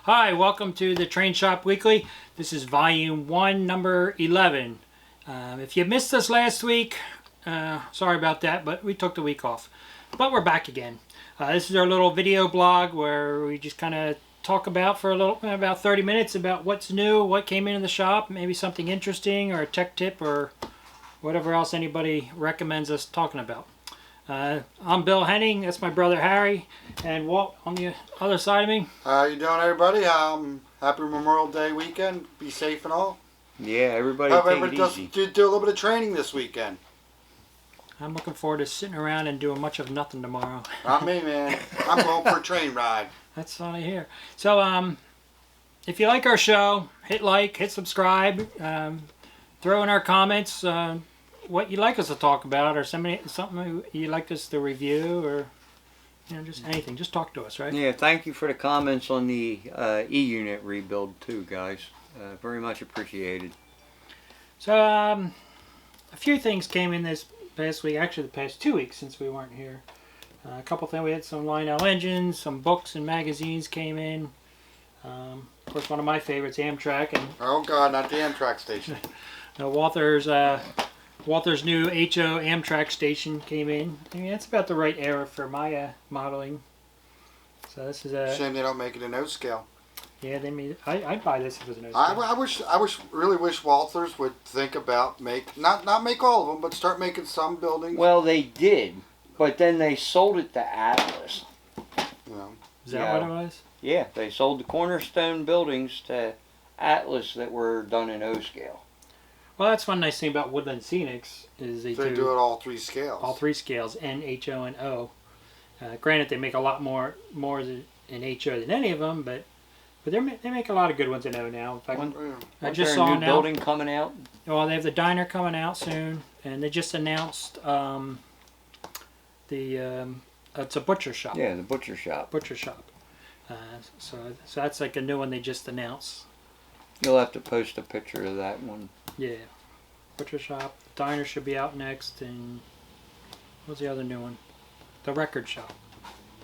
Hi, welcome to the Train Shop Weekly. This is Volume 1, Number 11. If you missed us last week, sorry about that, but we took the week off. But we're back again. This is our little video blog where we just kind of talk about for about 30 minutes about what's new, what came into the shop, maybe something interesting or a tech tip or whatever else anybody recommends us talking about. I'm Bill Henning, that's my brother Harry, and Walt on the other side of me. How you doing, everybody? Happy Memorial Day weekend. Be safe and all. Yeah, everybody Hope take everybody it easy. do a little bit of training this weekend. I'm looking forward to sitting around and doing much of nothing tomorrow. Not me, man. I'm going for a train ride. That's all I hear. So, if you like our show, hit like, hit subscribe, throw in our comments what you'd like us to talk about, or something you'd like us to review, or just anything. Just talk to us, right? Yeah, thank you for the comments on the E-unit rebuild too, guys. Very much appreciated. So, a few things came in this past week, actually the past 2 weeks since we weren't here. A couple things, we had some Lionel engines, some books and magazines came in. Of course, one of my favorites, Amtrak. And Oh, God, not the Amtrak station. Walther's new HO Amtrak station came in. I mean, that's about the right era for my modeling. So this is a Shame they don't make it in nose scale. yeah. They made. I'd buy this if it was a nose scale. I really wish Walthers would think about not make all of them, but start making some buildings. Well, they did, but then they sold it to Atlas. You know. Is that what it was? Yeah, they sold the cornerstone buildings to Atlas that were done in O scale. Well, that's one nice thing about Woodland Scenics is they do it all three scales. All three scales, N, HO, and O. Granted, they make a lot more in HO than any of them, but they make a lot of good ones in O now. In fact, I just saw a new building coming out. Well, they have the diner coming out soon, and they just announced it's a butcher shop. Yeah, the butcher shop. Butcher shop. So that's like a new one they just announced. You'll have to post a picture of that one. Yeah, butcher shop. Diner should be out next, and what's the other new one? The record shop.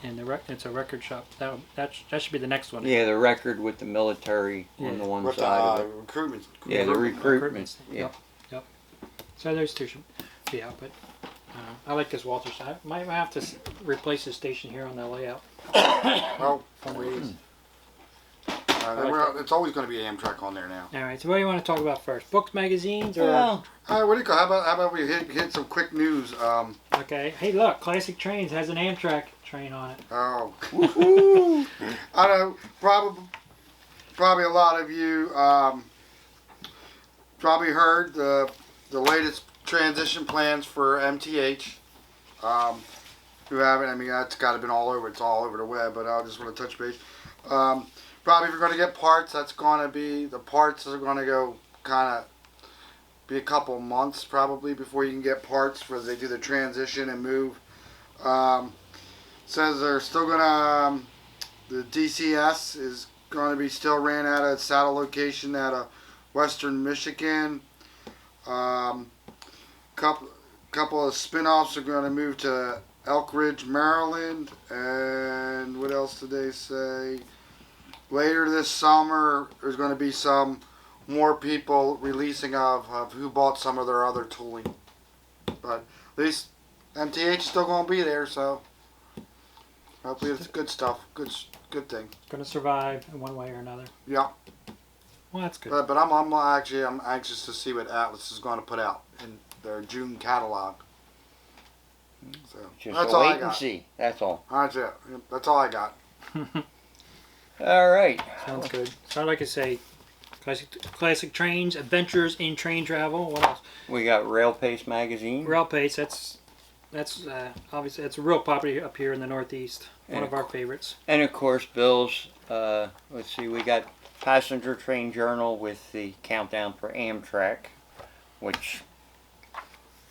And it's a record shop. That should be the next one. Yeah, the record with the military on the one with side the, of it. recruitment. Yeah, the recruitment. Yeah. Yep. So those two should be out, but I like this Walter. I might have to replace the station here on the layout. Well, For some reason. it's always going to be Amtrak on there now. All right. So what do you want to talk about first? Books, magazines, or? Well, What do you call? How about we hit some quick news? Okay. Hey, look, Classic Trains has an Amtrak train on it. Oh, I know. Probably a lot of you probably heard the latest transition plans for MTH. Who haven't? I mean, that's got to been all over. It's all over the web. But I just want to touch base. Probably if you're going to get parts, the parts are going to go kind of be a couple months probably before you can get parts for they do the transition and move. Says they're still going to, the DCS is going to be still ran out of its saddle location out of Western Michigan. Couple of spin-offs are going to move to Elk Ridge, Maryland. And what else did they say? Later this summer, there's going to be some more people releasing of who bought some of their other tooling. But at least MTH is still going to be there, so hopefully it's good stuff. Good thing. It's going to survive in one way or another. Yeah. Well, that's good. But I'm anxious to see what Atlas is going to put out in their June catalog. So just that's all I wait got. and see. That's all. That's it. That's all I got. All right. Sounds good. So I'd like to say classic Trains, Adventures in Train Travel. What else? We got Rail Pace magazine. Rail Pace, that's obviously that's a real property up here in the Northeast. One of our favorites. And of course, Bill's, let's see, we got Passenger Train Journal with the countdown for Amtrak, which,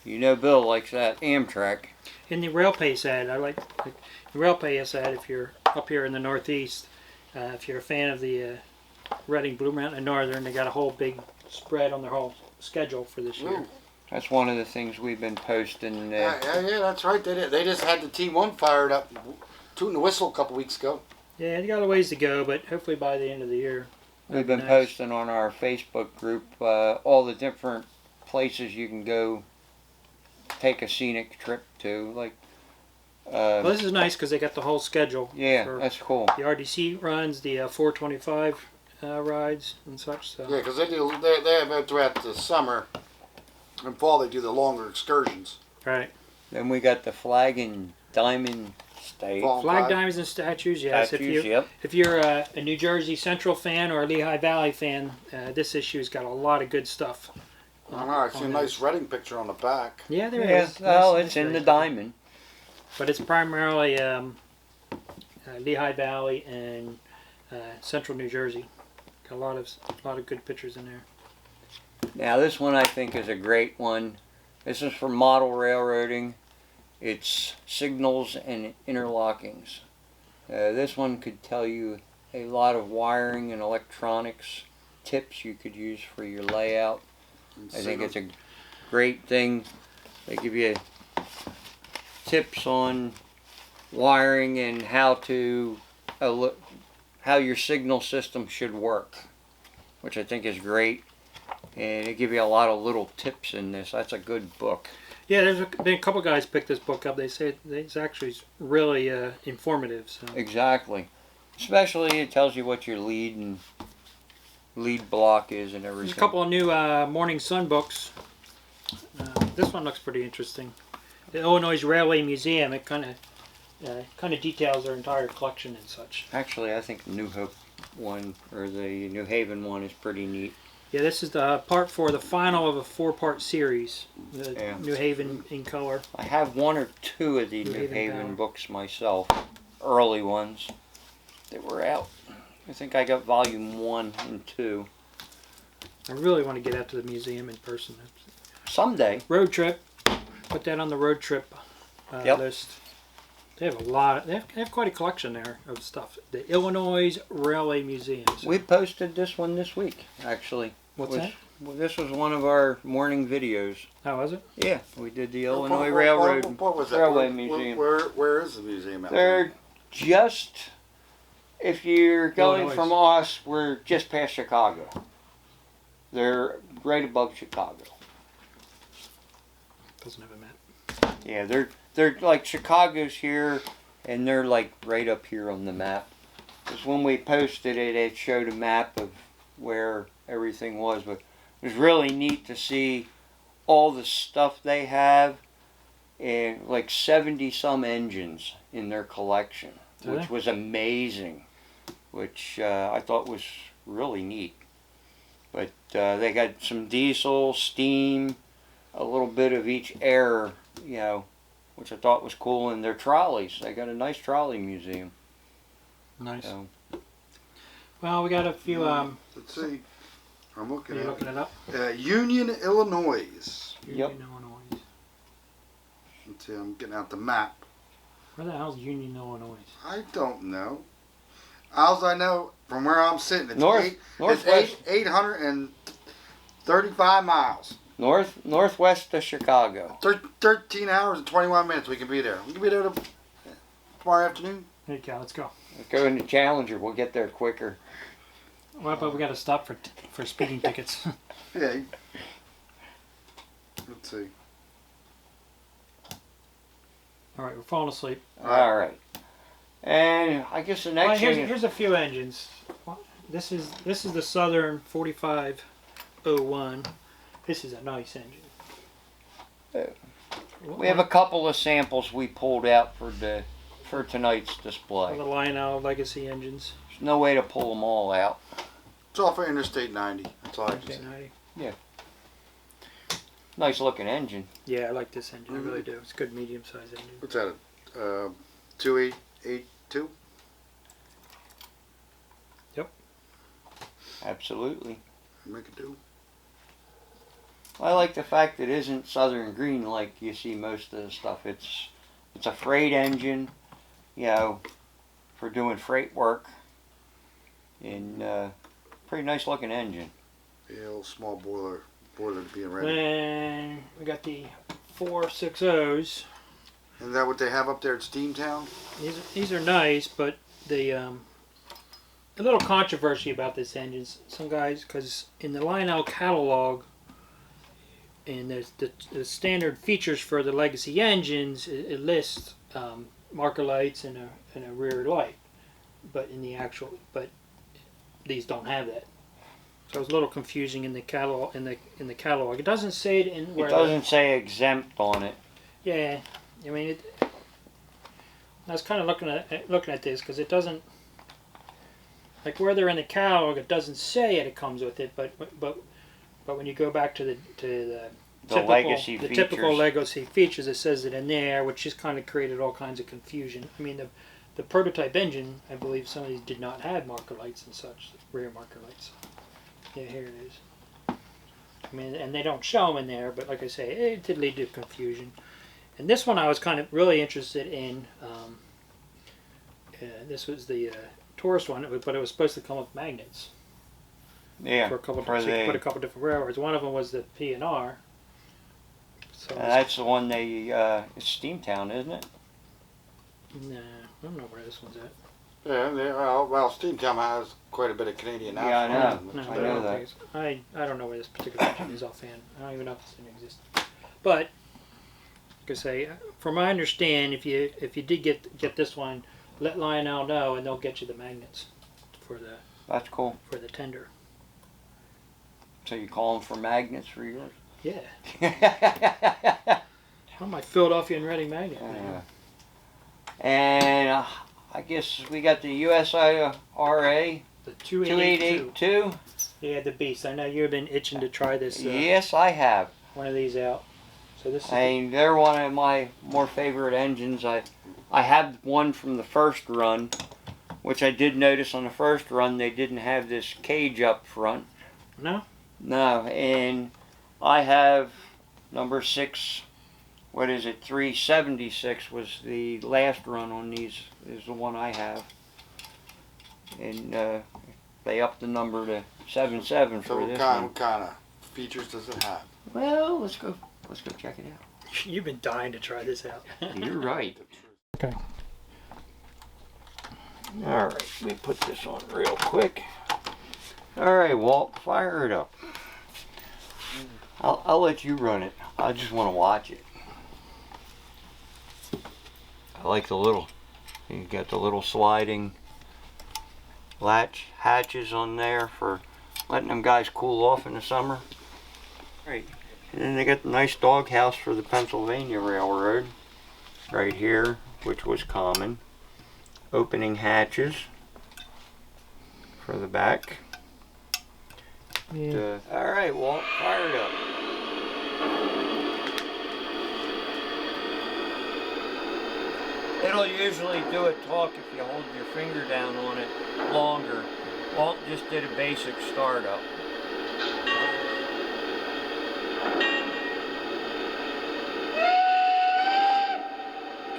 Bill likes that Amtrak. In the Rail Pace ad, I like the Rail Pace ad if you're up here in the Northeast. If you're a fan of the Reading, Blue Mountain, and Northern, they got a whole big spread on their whole schedule for this year. Ooh. That's one of the things we've been posting. Yeah, that's right. They just had the T1 fired up, tooting the whistle a couple weeks ago. Yeah, you got a ways to go, but hopefully by the end of the year. We've been Nice. posting on our Facebook group all the different places you can go take a scenic trip to. Like, Well, this is nice because they got the whole schedule. yeah, for that's cool. the RDC runs, the 425 rides and such. So. Yeah, because they have it throughout the summer and fall. They do the longer excursions. Right. Then we got the Flag and Diamond State. Fall. Flag, Five. diamonds, and statues. Yes. Statues, If you're a New Jersey Central fan or a Lehigh Valley fan, this issue's got a lot of good stuff. I know. I see a nice Reading picture on the back. Yeah, there Yeah, is. well, Nice- it's nice in the Reading. diamond. But it's primarily Lehigh Valley and Central New Jersey. Got a lot of good pictures in there. Now this one I think is a great one. This is for model railroading. It's signals and interlockings. This one could tell you a lot of wiring and electronics tips you could use for your layout. I think it's a great thing. They give you tips on wiring and how your signal system should work, which I think is great. And they give you a lot of little tips in this. That's a good book. Yeah, there's been a couple guys picked this book up. They say it's actually really informative. So. Exactly. Especially it tells you what your lead block is and everything. There's a couple of new Morning Sun books. This one looks pretty interesting. The Illinois Railway Museum. It kind of details their entire collection and such. Actually, I think the New Hope one or the New Haven one is pretty neat. Yeah, this is the part for the final of a 4-part series. The Yeah. New Haven in color. I have one or two of the New New Haven Haven Power. books myself, early ones that were out. I think I got volume 1 and 2. I really want to get out to the museum in person. Someday. Road trip. Put that on the road trip Yep. list. They have a lot. They have quite a collection there of stuff. The Illinois Railway Museum. So- We posted this one this week, actually. What's Which- that? Well, this was one of our morning videos. How was it? Yeah, we did the Illinois Railroad What was that? Railway Museum. Where is the museum at? They're just, if you're going Illinois. from us, we're just past Chicago. They're right above Chicago. Doesn't have a map. Yeah, they're like Chicago's here, and they're like right up here on the map. Because when we posted it, it showed a map of where everything was. But it was really neat to see all the stuff they have, and like 70 some engines in their collection, Really? which was amazing. Which I thought was really neat. But they got some diesel, steam, a little bit of each air, you know, which I thought was cool. And their trolleys, they got a nice trolley museum. Nice. So, Well, we got a few. Let's see. I'm Are looking you at looking it up? Union, Illinois. Yep. Union, Illinois. Let's see. I'm getting out the map. Where the hell's Union, Illinois? I don't know. All I know from where I'm sitting, it's northwest, 835 miles. northwest of Chicago. 13 hours and 21 minutes we can be there. We can be there tomorrow afternoon. Hey, Cal, let's go. Go in the Challenger, we'll get there quicker. Well, but we got to stop for speeding tickets. Yeah. Let's see. All right, we're falling asleep. All right. And I guess the next Well, thing here's a few engines. This is the Southern 4501. This is a nice engine. we have a couple of samples we pulled out for tonight's display. the Lionel Legacy engines. There's no way to pull them all out. It's off of Interstate 90. That's all I can say. 90. Nice looking engine. Yeah, I like this engine. I really do. It's a good medium-sized engine. What's that? 2882? Absolutely. Make it do. I like the fact it isn't Southern green like you see most of the stuff. It's a freight engine, you know, for doing freight work. And pretty nice looking engine. Yeah, a little small boiler to be ready. Then we got the 460s. Isn't that what they have up there at Steamtown? These are nice, but a little controversy about this engine. Some guys, because in the Lionel catalog, and there's the standard features for the Legacy engines, it lists marker lights and a rear light, but these don't have that. So it's a little confusing in the catalog. In the catalog, it doesn't say it in where. It doesn't say exempt on it. Yeah, I mean, I was kind of looking at this because it doesn't, like where they're in the catalog, it doesn't say it comes with it, but when you go back to the typical Legacy features, it says it in there, which just kind of created all kinds of confusion. I mean, the prototype engine, I believe some of these did not have marker lights and such, rear marker lights. Yeah, here it is. I mean, and they don't show them in there, but like I say, it did lead to confusion. And this one I was kind of really interested in. This was the Taurus one, but it was supposed to come with magnets. Yeah, for a couple put a couple different railroads. One of them was the P&R. So that's the one they it's Steamtown, isn't it? Nah, I don't know where this one's at. Yeah, well, Steamtown has quite a bit of Canadian. Yeah, I know. No, I know that. I don't know where this particular engine is offhand. I don't even know if this thing exists. But like I say, from my understand, if you did get this one, let Lionel know and they'll get you the magnets for the. That's cool. For the tender. So you call them for magnets for yours? Yeah. I'm my Philadelphia and Reading magnet. And I guess we got the USRA. The 2882. 2882. Yeah, the Beast. I know you've been itching to try this. Yes, I have. One of these out. So this is they're one of my more favorite engines. I had one from the first run, which I did notice on the first run they didn't have this cage up front. No? No, and I have number 6, what is it, 376 was the last run on these, is the one I have. And they upped the number to 77 for this one. What kind of features does it have? Well, let's go check it out. You've been dying to try this out. You're right. Okay. All right, let me put this on real quick. All right, Walt, fire it up. I'll let you run it. I just want to watch it. I like the little, you got the little sliding latch hatches on there for letting them guys cool off in the summer. Right, and then they got the nice doghouse for the Pennsylvania Railroad right here, which was common. Opening hatches for the back. Yeah. All right, Walt, fire it up. It'll usually do a talk if you hold your finger down on it longer. Walt just did a basic startup.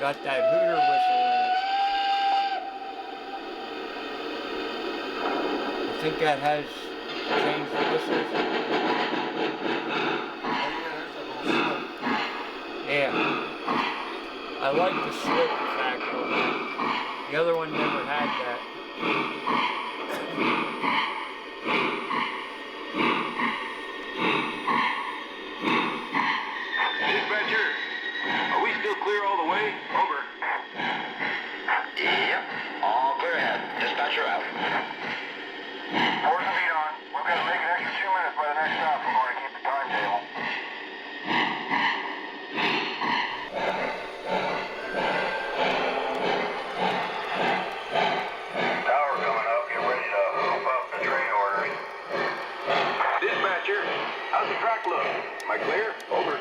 Got that hooter whistle in it. I think that has changed the whistles. Yeah. I like the slip factor. The other one never had that. Dispatcher, are we still clear all the way? Over. Yep, all clear ahead. Dispatcher out. Force the beat on. We're going to make an extra 2 minutes by the next stop in order to keep the timetable. Tower coming up. Get ready to hoop up the train orders. Dispatcher, how's the track look? Am I clear? Over.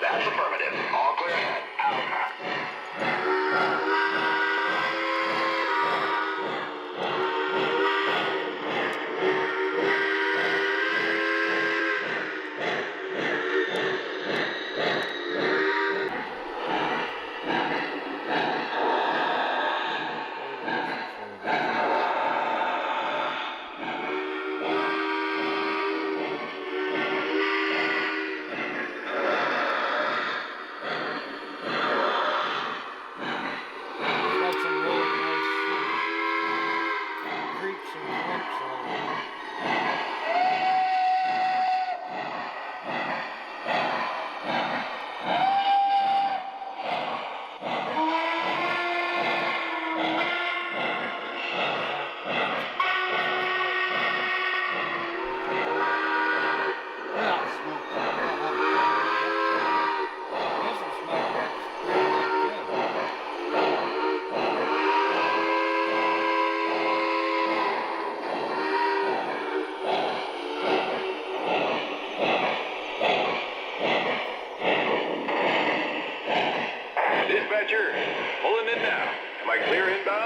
That's affirmative. All clear ahead. Out.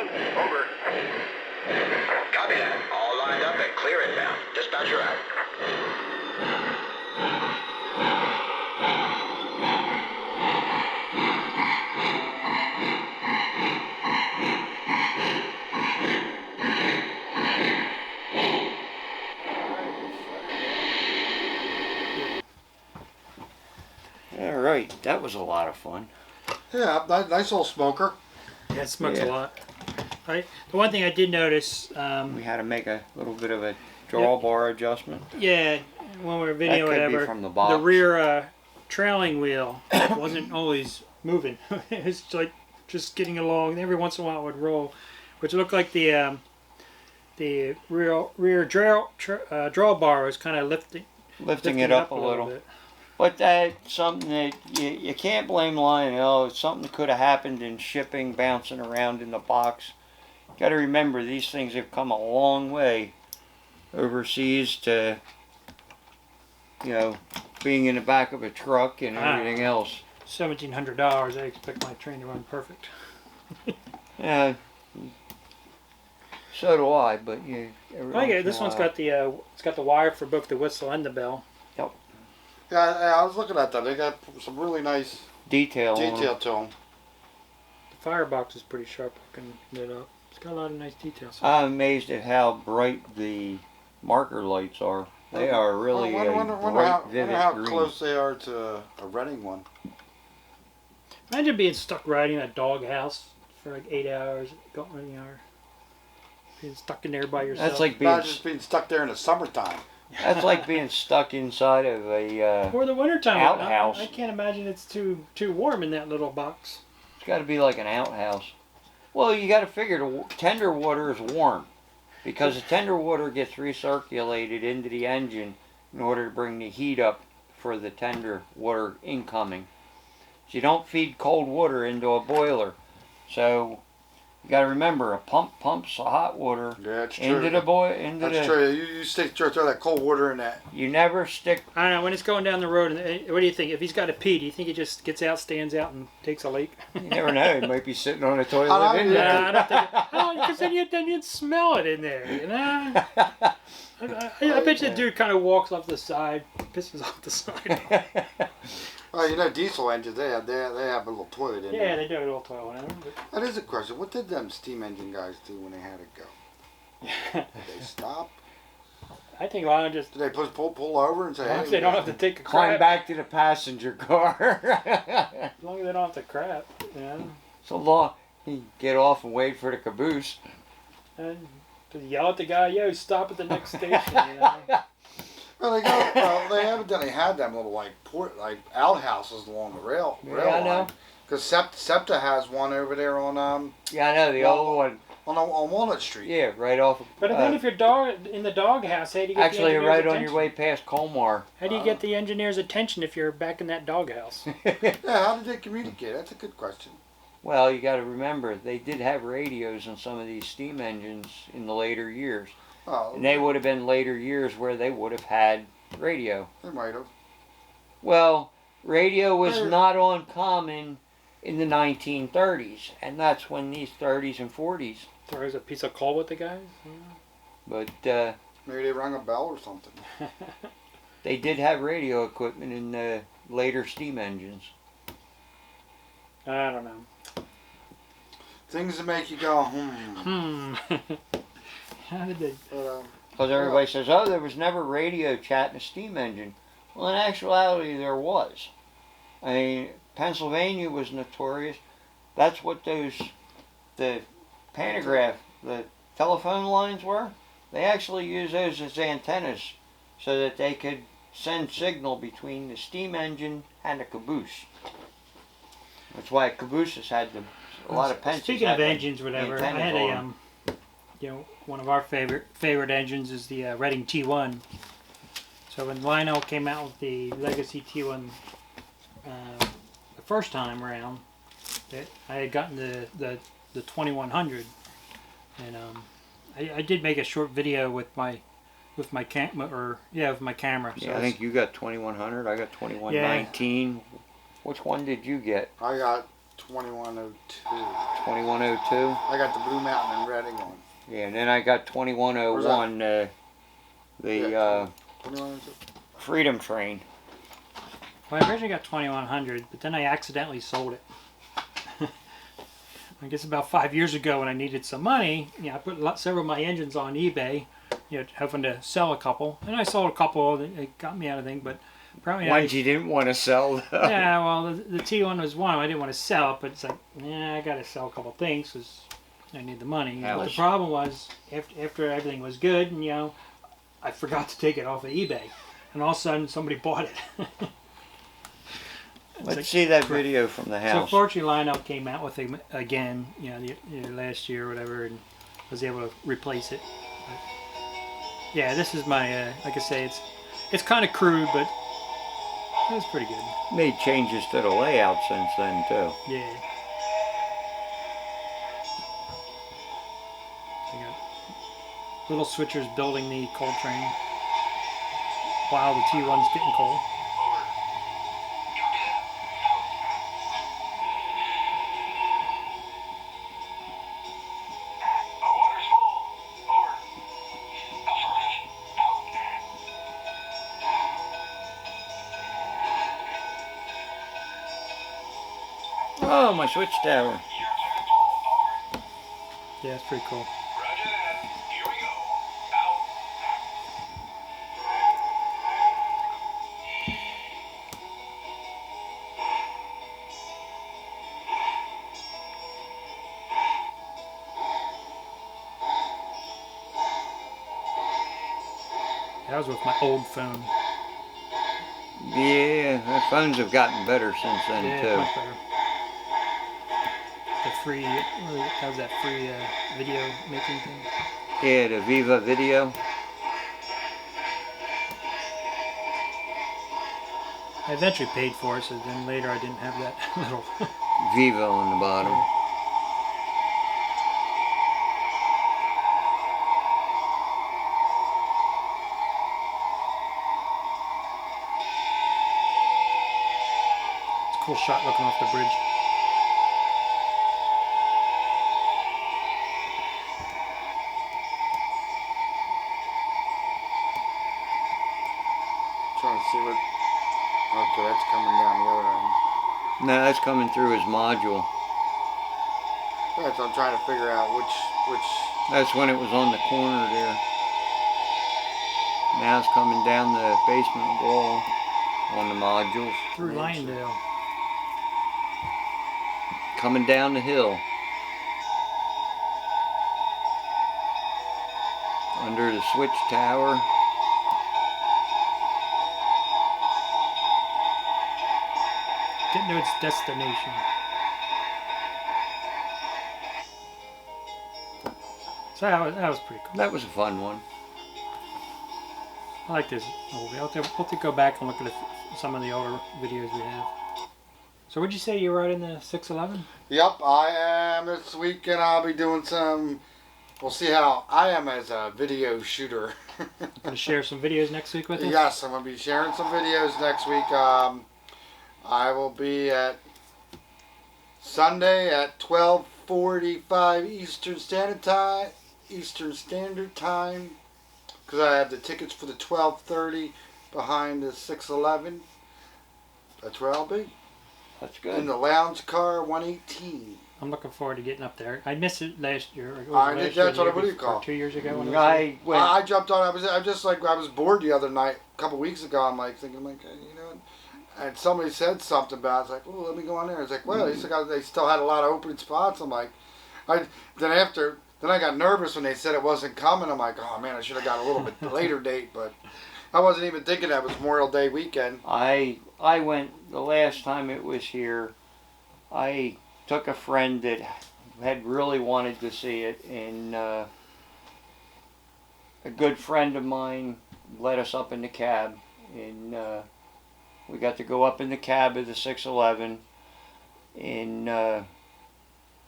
inbound. Over. Copy that. All lined up and clear inbound. Dispatcher out. All right, that was a lot of fun. Yeah, nice little smoker. Yeah, it smokes Yeah. a lot. The one thing I did notice, We had to make a little bit of a drawbar adjustment. yeah, when we were videoing That could be whatever, from the box. rear trailing wheel wasn't always moving. It's like just getting along. And every once in a while it would roll, which looked like the rear drawbar was kind of Lifting it up a little. bit. But that's something that you can't blame Lionel. It's something that could have happened in shipping, bouncing around in the box. Got to remember, these things have come a long way overseas to, being in the back of a truck and everything else. $1,700. I expect my train to run perfect. Yeah, so do I. But This one's got the it's got the wire for both the whistle and the bell. Yeah, I was looking at them. They got some really nice detail to them. The firebox is pretty sharp looking lit up. It's got a lot of nice details. I'm amazed at how bright the marker lights are. They are really bright, vivid how green. close they are to a Reading one. Imagine being stuck riding a doghouse for like 8 hours, being stuck in there by yourself. That's like being Not just being stuck there in the summertime. That's like being stuck inside of a. or the wintertime. Outhouse. I can't imagine it's too warm in that little box. It's got to be like an outhouse. Well, you got to figure the tender water is warm, because the tender water gets recirculated into the engine in order to bring the heat up for the tender water incoming. So you don't feed cold water into a boiler. So you got to remember, a pump pumps the hot water Yeah, that's true. into the That's true. You throw that cold water in that. You never stick. I don't know, when it's going down the road, what do you think? If he's got to pee, do you think he just gets out, stands out, and takes a leak? You never know. He might be sitting on a toilet I in know, there. I don't think. Because then you'd smell it in there, you know. I bet you the dude kind of walks off the side, pisses off the side. Well, diesel engines, they have a little toilet in there. Yeah, they do a little toilet in them. That is a question. What did them steam engine guys do when they had to go? Did they stop? I think a lot of just. Did they pull over and say, As long hey, as they don't have to take a Climb crap. back to the passenger car. As long as they don't have to crap, you know. So long, you get off and wait for the caboose. And to yell at the guy, yo, stop at the next station, you know. Well, they evidently had them little outhouses along the rail Yeah, I know. line. Because SEPTA has one over there on Yeah, I know, the old one. on Walnut Street. Yeah, right off. But then if you're in the doghouse, how do you get Actually, the engineer's right on attention? your way past Colmar. How do you get the engineer's attention if you're back in that doghouse? Yeah, how did they communicate? That's a good question. Well, you got to remember, they did have radios on some of these steam engines in the later years. Oh, And they would have been later years where they would have had radio. they might have. Well, radio was not uncommon in the 1930s, and that's when these 30s and 40s. Throws a piece of coal at the guys? But Maybe they rang a bell or something. they did have radio equipment in the later steam engines. I don't know. Things that make you go, hmm. How did they? But, Because everybody says, oh, there was never radio chat in a steam engine. Well, in actuality, there was. I mean, Pennsylvania was notorious. That's what the pantograph, the telephone lines were. They actually used those as antennas so that they could send signal between the steam engine and the caboose. That's why cabooses had a lot of Pensions. Speaking had of engines, whatever, I had antennas a one of our favorite engines is the Reading T1. So when Lionel came out with the Legacy T1 the first time around, I had gotten the 2100, and I did make a short video with my camera. So Yeah, I think you got 2100. I got 2119. Which one did you get? I got 2102. 2102. I got the Blue Mountain and Reading one. Yeah, and then I got 2101. The 2102. Freedom Train. Well, I originally got 2100, but then I accidentally sold it. I guess about 5 years ago when I needed some money, I put several of my engines on eBay, hoping to sell a couple. And I sold a couple, it got me out of thing, but probably Ones you didn't want to sell, though. Yeah, well, the T1 was one. I didn't want to sell it, but it's like, I got to sell a couple things because I need the money. But the problem was, after everything was good, and I forgot to take it off of eBay. And all of a sudden, somebody bought it. Let's see that video from the So house. fortunately, Lionel came out with it again, the last year or whatever, and was able to replace it. But, yeah, this is my, like I say, it's kind of crude, but it's pretty good. Made changes to the layout since then, too. Yeah. So you got little switchers building the coal train while the T1's getting coal. Oh, my switch tower. Yeah, it's pretty cool. That was with my old phone. Yeah, the phones have gotten better since then, Yeah, too. much better. The free, how's that free video making thing? Yeah, the Viva Video. I eventually paid for it, so then later I didn't have that little. Viva on the bottom. It's a cool shot looking off the bridge. Trying to see what. Okay, that's coming down the other end. No, that's coming through his module. That's what I'm trying to figure out which. That's when it was on the corner there. Now it's coming down the basement wall on the modules. Through Lionel. Coming down the hill. Under the switch tower. Getting to its destination. So that was pretty cool. That was a fun one. I like this movie. I'll have to go back and look at some of the older videos we have. So would you say you were out in the 611? Yep, I am this weekend. I'll be doing some. We'll see how I am as a video shooter. Going to share some videos next week with us? Yes, I'm going to be sharing some videos next week. I will be at Sunday at 12:45 Eastern Standard Time, because I have the tickets for the 12:30 behind the 611. That's where I'll be. That's good. In the lounge car 118. I'm looking forward to getting up there. I missed it last year. Or it was I last did. year, That's the what year do you before, call? 2 years ago when it was here. I went. I jumped on. I was bored the other night, a couple weeks ago. I'm like thinking, like, and somebody said something about it. It's like, oh, let me go on there. It's like, well, they still had a lot of open spots. I'm like, then I got nervous when they said it wasn't coming. I'm like, oh man, I should have got a little bit later date, but I wasn't even thinking that was Memorial Day weekend. I went the last time it was here. I took a friend that had really wanted to see it, and a good friend of mine led us up in the cab, and we got to go up in the cab of the 611 and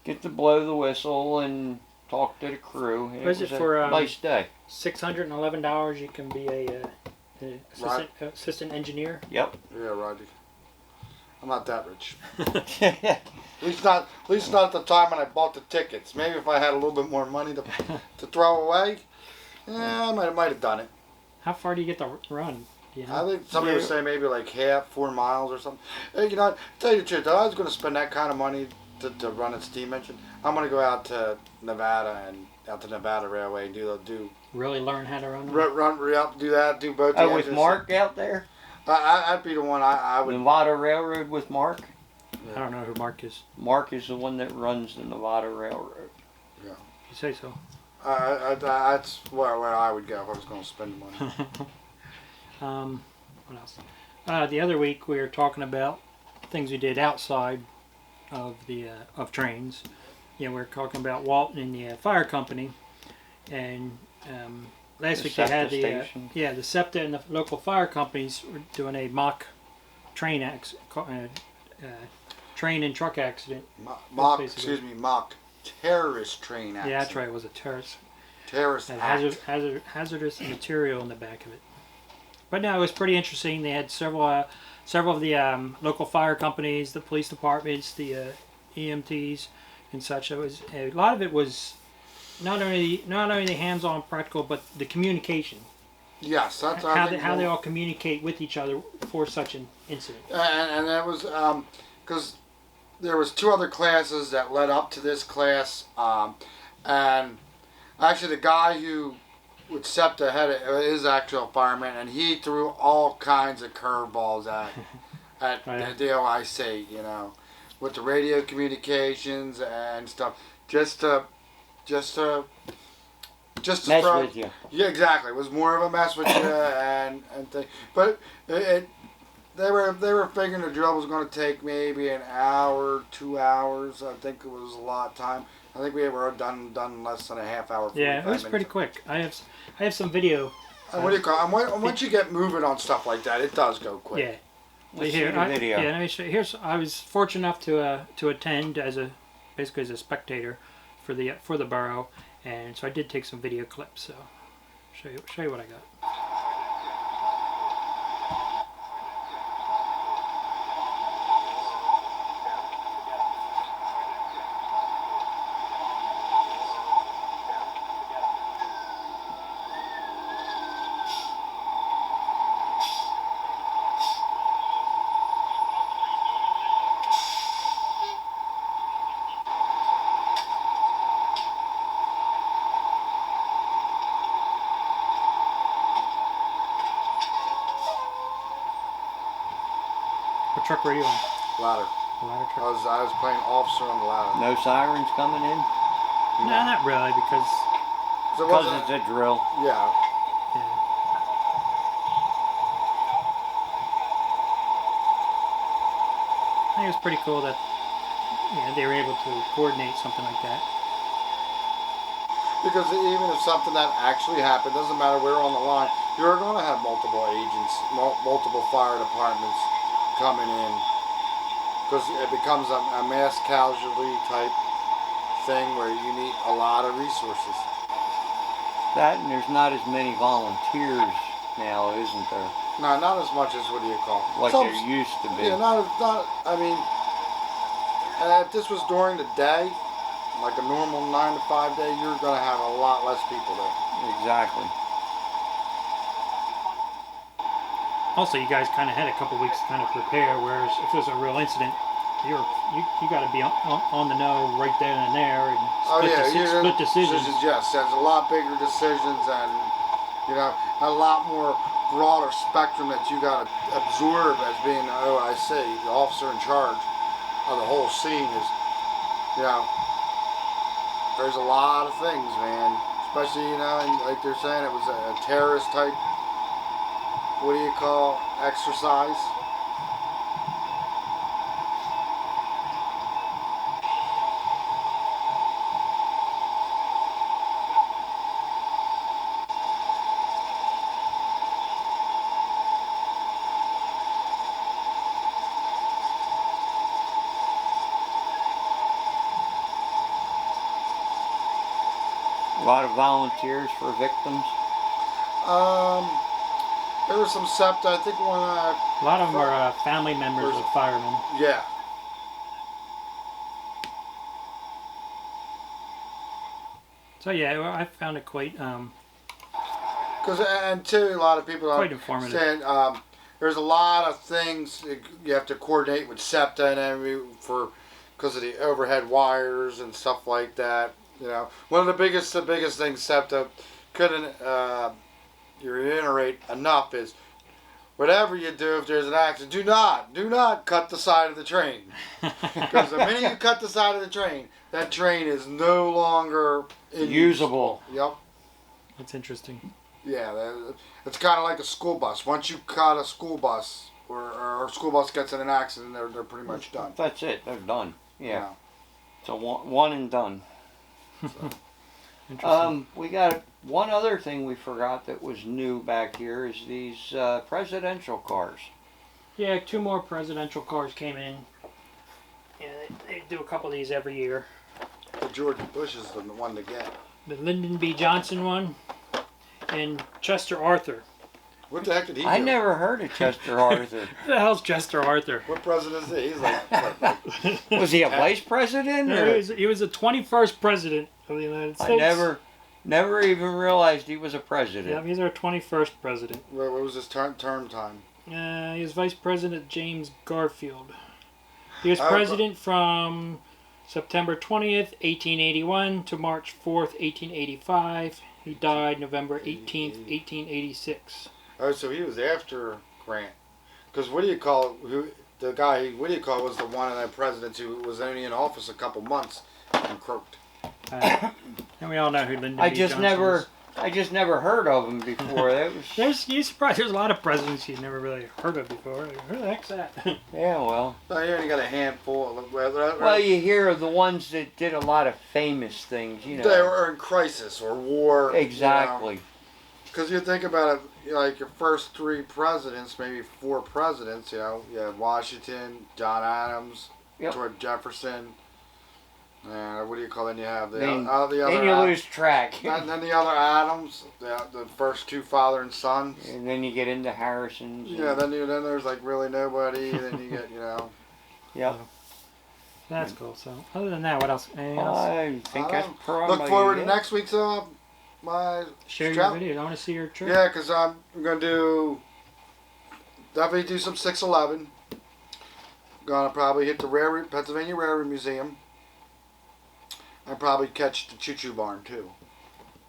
get to blow the whistle and talk to the crew. It Was was it for, a nice day. $611 you can be a assistant engineer? Yep. Yeah, Roger. I'm not that rich. At least not at the time when I bought the tickets. Maybe if I had a little bit more money to throw away, I might have done it. How far do you get to run? You know? I think somebody was saying maybe like 4 miles or something. Hey, you know, tell you the truth, if I was going to spend that kind of money to run a steam engine, I'm going to go out to Nevada and out to Nevada Railway and do really learn how to run one? run up, do that, do both. Oh, with Mark out there? I'd be the one I would. Nevada Railroad with Mark? I don't know who Mark is. Mark is the one that runs the Nevada Railroad. Yeah. You say so. That's where I would go if I was going to spend the money. What else? The other week we were talking about things we did outside of the of trains. We were talking about Walton and the fire company, and last week they had the SEPTA and the local fire companies were doing a mock train train and truck accident. Mock terrorist train accident. Yeah, that's right. It was a terrorist act. hazardous material in the back of it. But no, it was pretty interesting. They had several of the local fire companies, the police departments, the EMTs, and such. It was a lot of it was not only the hands-on practical, but the communication. Yes, that's how they all communicate with each other for such an incident. And that was because there was 2 other classes that led up to this class, and actually the guy who would SEPTA had is actual fireman, and he threw all kinds of curveballs at the OIC, you know, with the radio communications and stuff, just to mess with you. Yeah, exactly. It was more of a mess with you and thing. But they were figuring the drill was going to take maybe an hour, 2 hours. I think it was a lot of time. I think we were done in less than a half hour. Yeah, it was minutes. pretty quick. I have some video. What do you call it? Once you get moving on stuff like that, it does go quick. Yeah. Let's see the video. Let me show you. I was fortunate enough to attend basically as a spectator for the borough, and so I did take some video clips. So show you what I got. What truck were you on? Ladder. A ladder truck? I was playing officer on the ladder. No sirens coming in? No, not really, because It's a drill. Yeah. I think it was pretty cool that they were able to coordinate something like that. Because even if something that actually happened, doesn't matter where on the line, you're going to have multiple agents, multiple fire departments coming in. Because it becomes a mass casualty type thing where you need a lot of resources. That, and there's not as many volunteers now, isn't there? No, not as much as what do you call it? Like there used to be. Yeah, not. I mean, if this was during the day, like a normal 9 to 5 day, you're going to have a lot less people there. Exactly. Also, you guys kind of had a couple weeks to kind of prepare, whereas if there's a real incident, you got to be on the know right then and there and split decisions. Yes, there's a lot bigger decisions and a lot more broader spectrum that you got to absorb as being the OIC, the officer in charge of the whole scene is, there's a lot of things, man. Especially, and like they're saying, it was a terrorist type, what do you call, exercise. A lot of volunteers for victims. There was some SEPTA. I think A lot of them are family members of firemen. Yeah. So yeah, well, I found it quite Because and too, a lot of people quite are informative. saying there's a lot of things you have to coordinate with SEPTA and everything because of the overhead wires and stuff like that. You know, one of the biggest things SEPTA couldn't reiterate enough is whatever you do, if there's an accident, do not cut the side of the train. Because the minute you cut the side of the train, that train is no longer Usable. Yep. That's interesting. Yeah, it's kind of like a school bus. Once you cut a school bus, or a school bus gets in an accident, they're pretty much done. That's it. They're done. Yeah. Yeah. So one and done. Interesting. We got one other thing we forgot that was new back here is these presidential cars. Yeah, 2 more presidential cars came in. Yeah, they do a couple of these every year. George Bush is the one to get. The Lyndon B. Johnson one and Chester Arthur. What the heck did he do? I never heard of Chester Arthur. Who the hell's Chester Arthur? What president is he? He's like Was he a vice president? No, Or? he was the 21st president of the United States. I never even realized he was a president. Yeah, he's our 21st president. what was his term time? He was Vice President James Garfield. He was Oh, president from September 20th, 1881 to March 4th, 1885. He died November 18th, 1886. Oh, so he was after Grant. Because what do you call the guy? What do you call was the one of the presidents who was only in office a couple months and croaked. And we all know who Lyndon I B. just Johnson is. never heard of him before. That was You surprised? There's a lot of presidents you've never really heard of before. Who the heck's that? yeah. Well, Oh, you only got a handful. well, you hear of the ones that did a lot of famous things. You know. They were in crisis or war. Exactly. Because you think about it, like your first 3 presidents, maybe 4 presidents. You had Washington, John Adams, Yep. George Jefferson. And what do you call it? Then you have the Then other. you lose track. Then the other Adams, the first 2 father and sons. And then you get into Harrison's. Yeah, then there's like really nobody. Then you get Yep. That's cool. So, other than that, what else? Anything else? I think that's probably Look forward to it. next week's my Share strap. your videos. I want to see your trip. Yeah, because I'm gonna definitely do some 611. Gonna probably hit the Pennsylvania Railroad Museum. I'll probably catch the Choo Choo Barn too.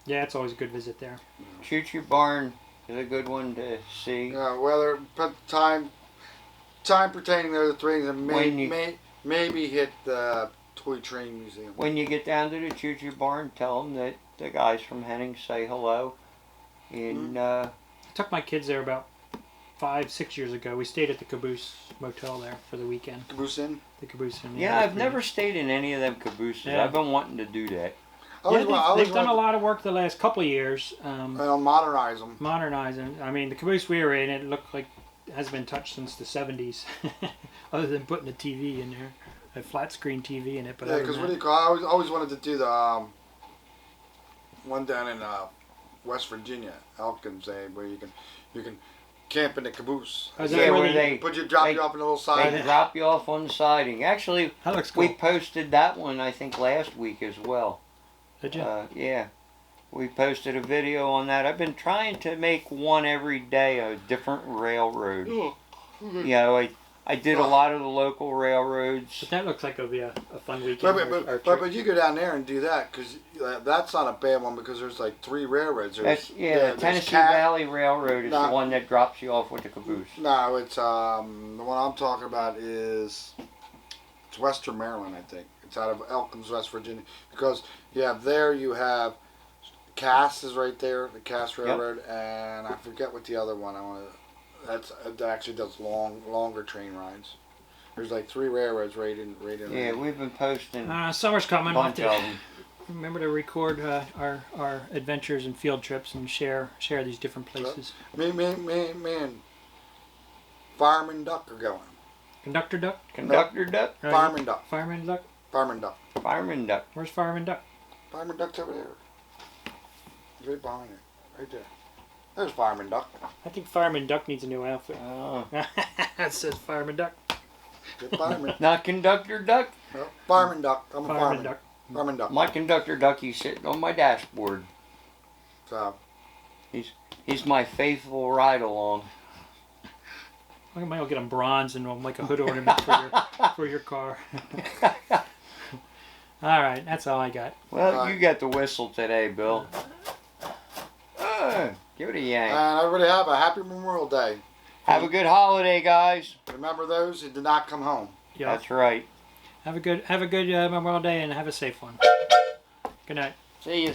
Yeah, it's always a good visit there. Choo Choo Barn is a good one to see. Whether time pertaining to the 3 and maybe hit the Toy Train Museum. When you get down to the Choo Choo Barn, tell them that the guys from Henning's say hello. And I took my kids there about 5-6 years ago. We stayed at the Caboose Motel there for the weekend. Caboose Inn? The Caboose Inn. yeah, I've never stayed in any of them cabooses. Yeah. I've been wanting to do that. They've done a lot of work the last couple of years. I'll modernize them. Modernizing. I mean, the caboose we were in, it looked like it hasn't been touched since the 70s. Other than putting a TV in there. A flat screen TV in it. But Yeah, because what do you call? I always wanted to do the one down in West Virginia, Elkins, where you can camp in the caboose. Oh, is that Yeah, where where they- they Drop you off in a little side. They drop you off on the siding. Actually, That looks cool. we posted that one, I think, last week as well. Did you? Yeah. We posted a video on that. I've been trying to make one every day, a different railroad. You know, I did a lot of the local railroads. But that looks like it'll be a fun weekend. But you go down there and do that because that's not a bad one because there's like 3 railroads. There's, The Tennessee Valley Railroad is the one that drops you off with the caboose. No, it's the one I'm talking about is it's Western Maryland, I think. It's out of Elkins, West Virginia, because you have Cass is right there, the Cass Railroad, and I forget what the other one that actually does longer train rides. There's like 3 railroads right in. Yeah, we've been posting Summer's coming. a bunch of them. Remember to record our adventures and field trips and share these different places. Man, Fireman Duck are going. Conductor Duck? Conductor Duck? Right. Fireman Duck. Fireman Duck? Fireman Duck. Fireman Duck. Where's Fireman Duck? Fireman Duck's over there. Right behind it. Right there. There's Fireman Duck. I think Fireman Duck needs a new outfit. Oh. That says Fireman Duck. Good fireman. Not Conductor Duck. No, Fireman Duck. I'm a Fireman fireman. Duck. Fireman Duck. My Conductor Ducky's sitting on my dashboard. So, He's my faithful ride along. I might get him bronze and we'll make a hood ornament for your car. All right, that's all I got. Well, Right. you got the whistle today, Bill. Give it a yank. and everybody have a happy Memorial Day. Have a good holiday, guys. Remember those who did not come home. Yeah. That's right. Have a good Memorial Day and have a safe one. Good night. See you.